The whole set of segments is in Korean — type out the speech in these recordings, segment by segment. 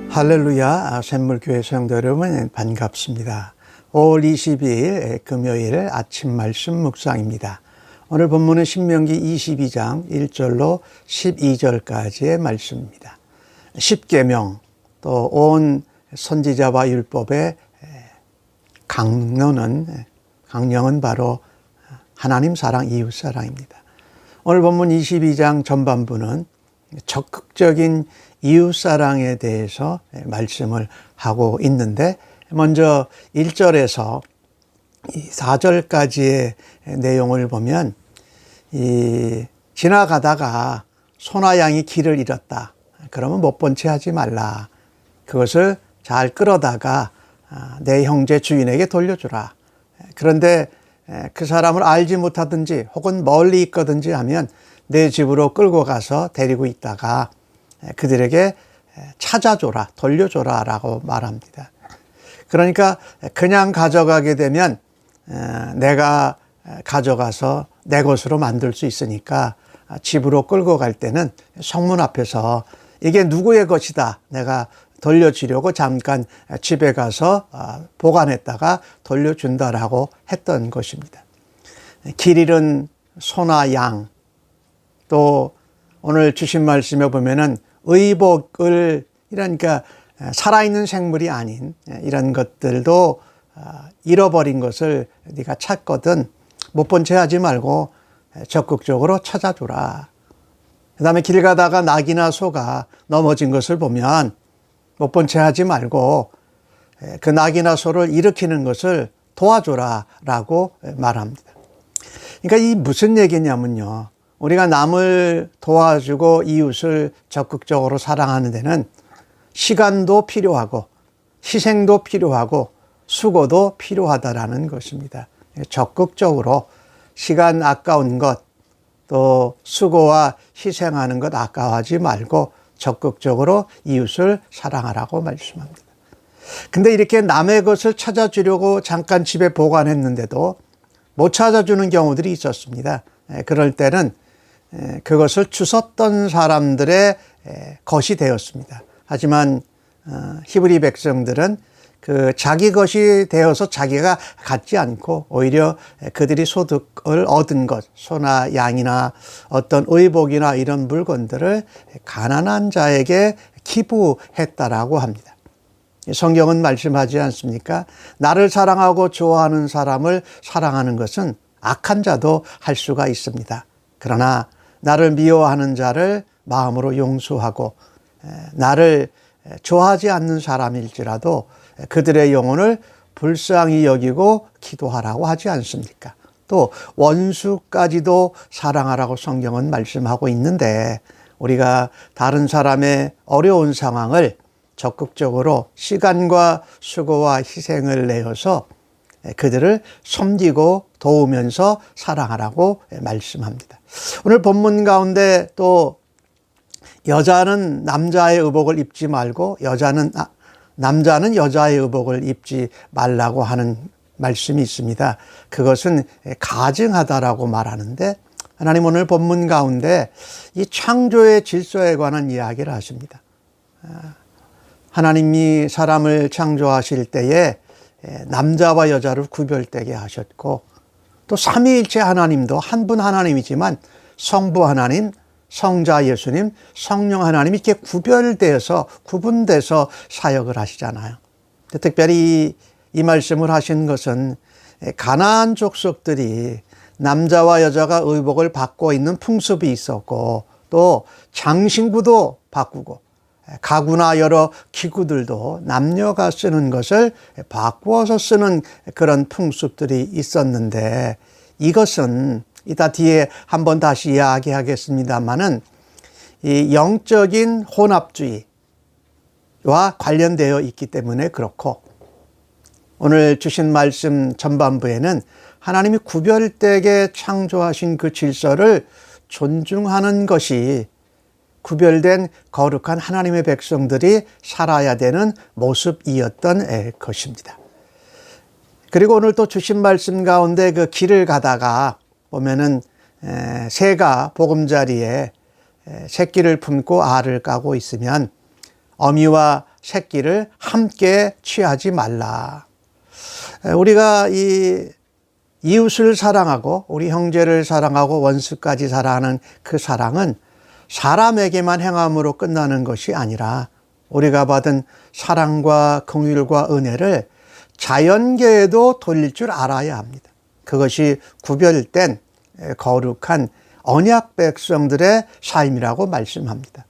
할렐루야, 샘물교회 성도 여러분 반갑습니다. 5월 22일 금요일 아침 말씀 묵상입니다. 오늘 본문은 신명기 22장 1절로 12절까지의 말씀입니다. 십계명 또 온 선지자와 율법의 강령은 바로 하나님 사랑, 이웃 사랑입니다. 오늘 본문 22장 전반부는 적극적인 이웃 사랑에 대해서 말씀을 하고 있는데, 먼저 1절에서 4절까지의 내용을 보면 지나가다가 소나 양이 길을 잃었다. 그러면 못 본 채 하지 말라. 그것을 잘 끌어다가 내 형제 주인에게 돌려주라. 그런데 그 사람을 알지 못하든지 혹은 멀리 있거든지 하면 내 집으로 끌고 가서 데리고 있다가 그들에게 찾아줘라, 돌려줘라 라고 말합니다. 그러니까 그냥 가져가게 되면 내가 가져가서 내 것으로 만들 수 있으니까 집으로 끌고 갈 때는 성문 앞에서 이게 누구의 것이다, 내가 돌려주려고 잠깐 집에 가서 보관했다가 돌려준다라고 했던 것입니다. 길 잃은 소나 양, 또 오늘 주신 말씀에 보면은 의복을, 그러니까 살아있는 생물이 아닌 이런 것들도 잃어버린 것을 네가 찾거든 못 본 채 하지 말고 적극적으로 찾아주라. 그 다음에 길 가다가 낙이나 소가 넘어진 것을 보면 못 본 채 하지 말고 그 낙이나 소를 일으키는 것을 도와줘라 라고 말합니다. 그러니까 이 무슨 얘기냐면요, 우리가 남을 도와주고 이웃을 적극적으로 사랑하는 데는 시간도 필요하고 희생도 필요하고 수고도 필요하다라는 것입니다. 적극적으로 시간 아까운 것, 또 수고와 희생하는 것 아까워하지 말고 적극적으로 이웃을 사랑하라고 말씀합니다. 근데 이렇게 남의 것을 찾아주려고 잠깐 집에 보관했는데도 못 찾아주는 경우들이 있었습니다. 그럴 때는 그것을 주웠던 사람들의 것이 되었습니다. 하지만 히브리 백성들은 그 자기 것이 되어서 자기가 갖지 않고 오히려 그들이 소득을 얻은 것, 소나 양이나 어떤 의복이나 이런 물건들을 가난한 자에게 기부했다라고 합니다. 성경은 말씀하지 않습니까? 나를 사랑하고 좋아하는 사람을 사랑하는 것은 악한 자도 할 수가 있습니다. 그러나 나를 미워하는 자를 마음으로 용서하고 나를 좋아하지 않는 사람일지라도 그들의 영혼을 불쌍히 여기고 기도하라고 하지 않습니까? 또 원수까지도 사랑하라고 성경은 말씀하고 있는데, 우리가 다른 사람의 어려운 상황을 적극적으로 시간과 수고와 희생을 내어서 그들을 섬기고 도우면서 사랑하라고 말씀합니다. 오늘 본문 가운데 또 여자는 남자의 의복을 입지 말고 남자는 여자의 의복을 입지 말라고 하는 말씀이 있습니다. 그것은 가증하다라고 말하는데, 하나님 오늘 본문 가운데 이 창조의 질서에 관한 이야기를 하십니다. 하나님이 사람을 창조하실 때에 남자와 여자를 구별되게 하셨고, 또 삼위일체 하나님도 한 분 하나님이지만 성부 하나님, 성자 예수님, 성령 하나님이 이렇게 구분돼서 사역을 하시잖아요. 특별히 이 말씀을 하신 것은 가나안 족속들이 남자와 여자가 의복을 받고 있는 풍습이 있었고, 또 장신구도 바꾸고 가구나 여러 기구들도 남녀가 쓰는 것을 바꾸어서 쓰는 그런 풍습들이 있었는데, 이것은 이따 뒤에 한번 다시 이야기하겠습니다마는 이 영적인 혼합주의와 관련되어 있기 때문에 그렇고, 오늘 주신 말씀 전반부에는 하나님이 구별되게 창조하신 그 질서를 존중하는 것이 구별된 거룩한 하나님의 백성들이 살아야 되는 모습이었던 것입니다. 그리고 오늘 또 주신 말씀 가운데 그 길을 가다가 보면은 새가 보금자리에 새끼를 품고 알을 까고 있으면 어미와 새끼를 함께 취하지 말라. 우리가 이 이웃을 사랑하고 우리 형제를 사랑하고 원수까지 사랑하는 그 사랑은 사람에게만 행함으로 끝나는 것이 아니라 우리가 받은 사랑과 긍휼과 은혜를 자연계에도 돌릴 줄 알아야 합니다. 그것이 구별된 거룩한 언약 백성들의 삶이라고 말씀합니다.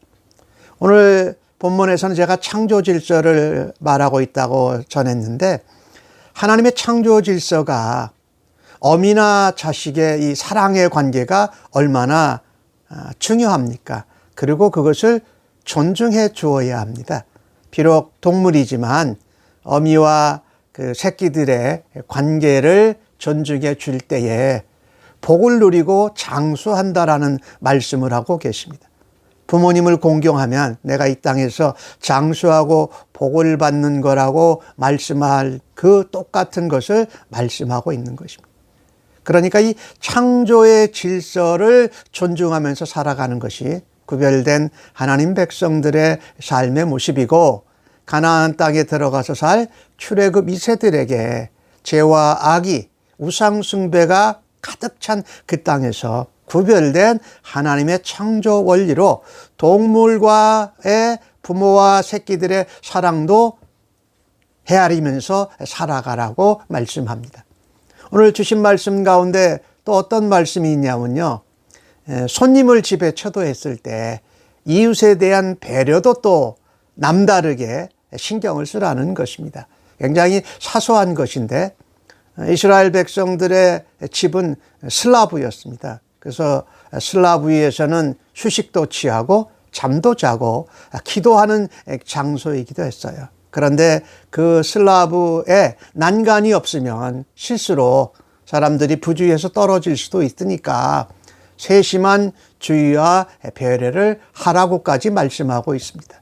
오늘 본문에서는 제가 창조 질서를 말하고 있다고 전했는데 하나님의 창조 질서가 어미나 자식의 이 사랑의 관계가 얼마나 중요합니까? 그리고 그것을 존중해 주어야 합니다. 비록 동물이지만 어미와 그 새끼들의 관계를 존중해 줄 때에 복을 누리고 장수한다라는 말씀을 하고 계십니다. 부모님을 공경하면 내가 이 땅에서 장수하고 복을 받는 거라고 말씀할 그 똑같은 것을 말씀하고 있는 것입니다. 그러니까 이 창조의 질서를 존중하면서 살아가는 것이 구별된 하나님 백성들의 삶의 모습이고 가나안 땅에 들어가서 살 출애굽 2세들에게 죄와 악이 우상 숭배가 가득 찬 그 땅에서 구별된 하나님의 창조 원리로 동물과의 부모와 새끼들의 사랑도 헤아리면서 살아가라고 말씀합니다. 오늘 주신 말씀 가운데 또 어떤 말씀이 있냐면요. 손님을 집에 초대했을 때 이웃에 대한 배려도 또 남다르게 신경을 쓰라는 것입니다. 굉장히 사소한 것인데 이스라엘 백성들의 집은 슬라브였습니다. 그래서 슬라브에서는 휴식도 취하고 잠도 자고 기도하는 장소이기도 했어요. 그런데 그 슬라브에 난간이 없으면 실수로 사람들이 부주의해서 떨어질 수도 있으니까 세심한 주의와 배려를 하라고까지 말씀하고 있습니다.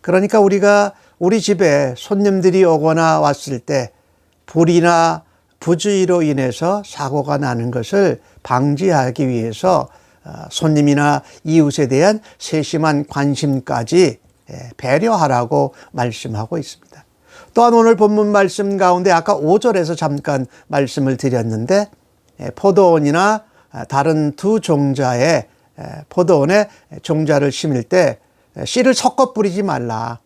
그러니까 우리가 우리 집에 손님들이 오거나 왔을 때 불이나 부주의로 인해서 사고가 나는 것을 방지하기 위해서 손님이나 이웃에 대한 세심한 관심까지 배려하라고 말씀하고 있습니다. 또한 오늘 본문 말씀 가운데 아까 5절에서 잠깐 말씀을 드렸는데 포도원이나 다른 두 종자의 포도원에 종자를 심을 때 씨를 섞어 뿌리지 말라.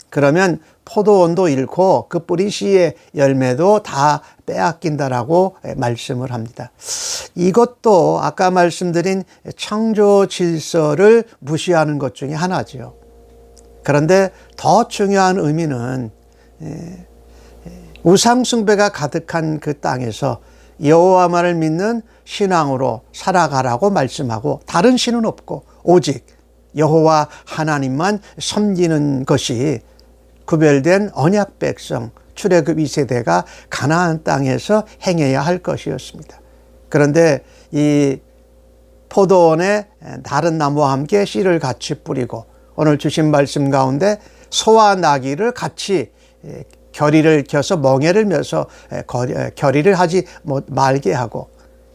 그러면 포도원도 잃고 그 뿌린 씨의 열매도 다 빼앗긴다라고 말씀을 합니다. 이것도 아까 말씀드린 창조 질서를 무시하는 것 중에 하나죠. 그런데 더 중요한 의미는 우상 숭배가 가득한 그 땅에서 여호와만을 믿는 신앙으로 살아가라고 말씀하고 다른 신은 없고 오직 여호와 하나님만 섬기는 것이 구별된 언약 백성 출애굽 2세대가 가나안 땅에서 행해야 할 것이었습니다. 그런데 이 포도원에 다른 나무와 함께 씨를 같이 뿌리고 오늘 주신 말씀 가운데 소와 나귀를 같이 결의를 켜서 멍에를 메서 결의를 하지 말게 하고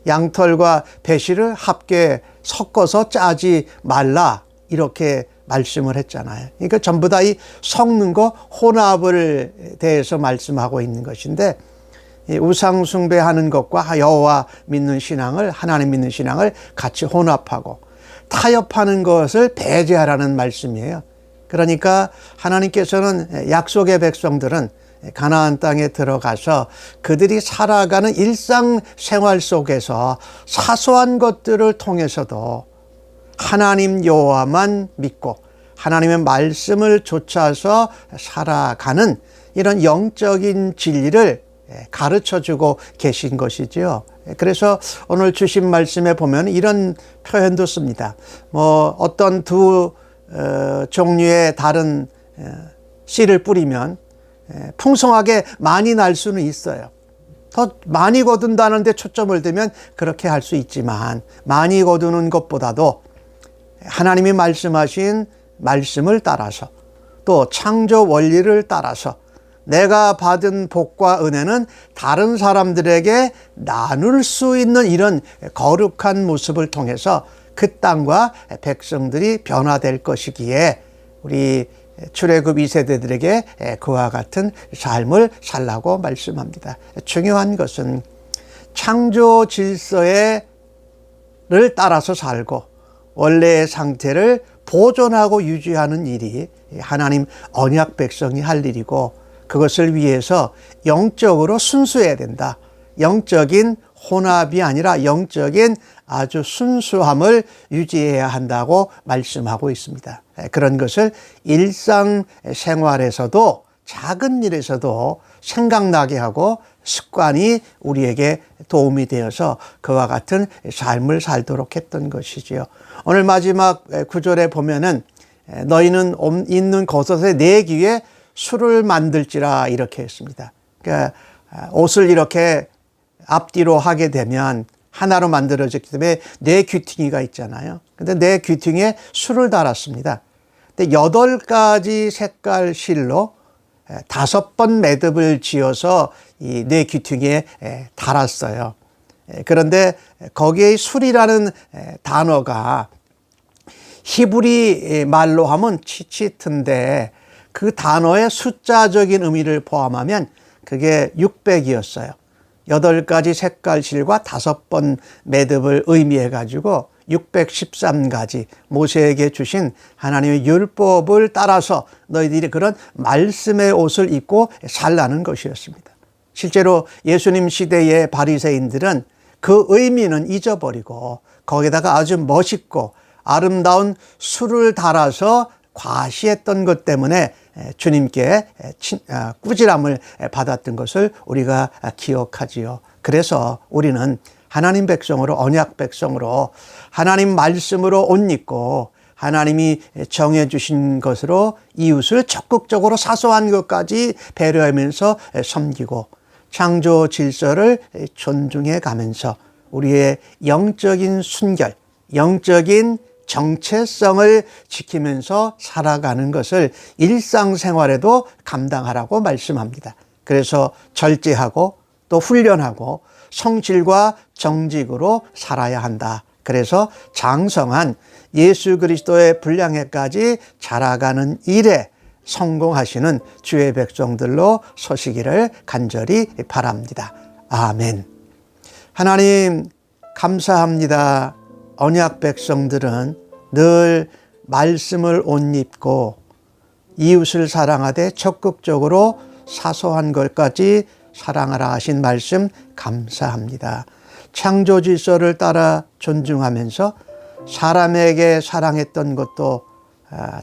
양털과 배실을 함께 섞어서 짜지 말라 이렇게 말씀을 했잖아요. 그러니까 전부 다 이 섞는 거 혼합을 대해서 말씀하고 있는 것인데 우상 숭배하는 것과 여호와 믿는 신앙을 하나님 믿는 신앙을 같이 혼합하고 타협하는 것을 배제하라는 말씀이에요. 그러니까 하나님께서는 약속의 백성들은 가나안 땅에 들어가서 그들이 살아가는 일상생활 속에서 사소한 것들을 통해서도 하나님 여호와만 믿고 하나님의 말씀을 좇아서 살아가는 이런 영적인 진리를 가르쳐주고 계신 것이죠. 그래서 오늘 주신 말씀에 보면 이런 표현도 씁니다. 어떤 두 종류의 다른 씨를 뿌리면 풍성하게 많이 날 수는 있어요. 더 많이 거둔다는 데 초점을 두면 그렇게 할 수 있지만 많이 거두는 것보다도 하나님이 말씀하신 말씀을 따라서 또 창조 원리를 따라서 내가 받은 복과 은혜는 다른 사람들에게 나눌 수 있는 이런 거룩한 모습을 통해서 그 땅과 백성들이 변화될 것이기에 우리 출애굽 2세대들에게 그와 같은 삶을 살라고 말씀합니다. 중요한 것은 창조 질서를 따라서 살고 원래의 상태를 보존하고 유지하는 일이 하나님 언약 백성이 할 일이고, 그것을 위해서 영적으로 순수해야 된다. 영적인 혼합이 아니라 영적인 아주 순수함을 유지해야 한다고 말씀하고 있습니다. 그런 것을 일상생활에서도 작은 일에서도 생각나게 하고 습관이 우리에게 도움이 되어서 그와 같은 삶을 살도록 했던 것이지요. 오늘 마지막 구절에 보면은 너희는 있는 곳에 내 귀에 술을 만들지라 이렇게 했습니다. 그러니까 옷을 이렇게 앞뒤로 하게 되면 하나로 만들어졌기 때문에 네 귀퉁이가 있잖아요. 근데 네 귀퉁이에 술을 달았습니다. 근데 8가지 색깔 실로 5번 매듭을 지어서 이 네 귀퉁이에 달았어요. 그런데 거기에 술이라는 단어가 히브리 말로 하면 치치트인데 그 단어의 숫자적인 의미를 포함하면 그게 600이었어요. 8가지 색깔실과 5번 매듭을 의미해 가지고 613가지 모세에게 주신 하나님의 율법을 따라서 너희들이 그런 말씀의 옷을 입고 살라는 것이었습니다. 실제로 예수님 시대의 바리새인들은 그 의미는 잊어버리고 거기다가 아주 멋있고 아름다운 술을 달아서 과시했던 것 때문에 주님께 꾸지람을 받았던 것을 우리가 기억하지요. 그래서 우리는 하나님 백성으로, 언약 백성으로 하나님 말씀으로 옷 입고 하나님이 정해 주신 것으로 이웃을 적극적으로 사소한 것까지 배려하면서 섬기고 창조 질서를 존중해 가면서 우리의 영적인 순결, 영적인 정체성을 지키면서 살아가는 것을 일상생활에도 감당하라고 말씀합니다. 그래서 절제하고 또 훈련하고 성실과 정직으로 살아야 한다. 그래서 장성한 예수 그리스도의 분량에까지 자라가는 일에 성공하시는 주의 백성들로 서시기를 간절히 바랍니다. 아멘. 하나님 감사합니다. 언약 백성들은 늘 말씀을 옷 입고 이웃을 사랑하되 적극적으로 사소한 것까지 사랑하라 하신 말씀 감사합니다. 창조 질서를 따라 존중하면서 사람에게 사랑했던 것도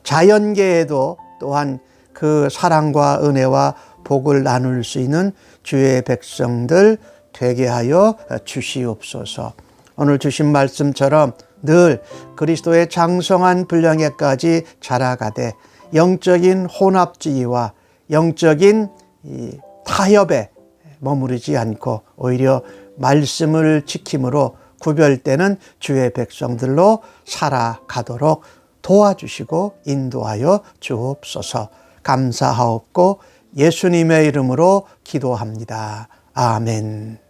자연계에도 또한 그 사랑과 은혜와 복을 나눌 수 있는 주의 백성들 되게 하여 주시옵소서. 오늘 주신 말씀처럼 늘 그리스도의 장성한 분량에까지 자라가되 영적인 혼합주의와 영적인 타협에 머무르지 않고 오히려 말씀을 지킴으로 구별되는 주의 백성들로 살아가도록 도와주시고 인도하여 주옵소서. 감사하옵고 예수님의 이름으로 기도합니다. 아멘.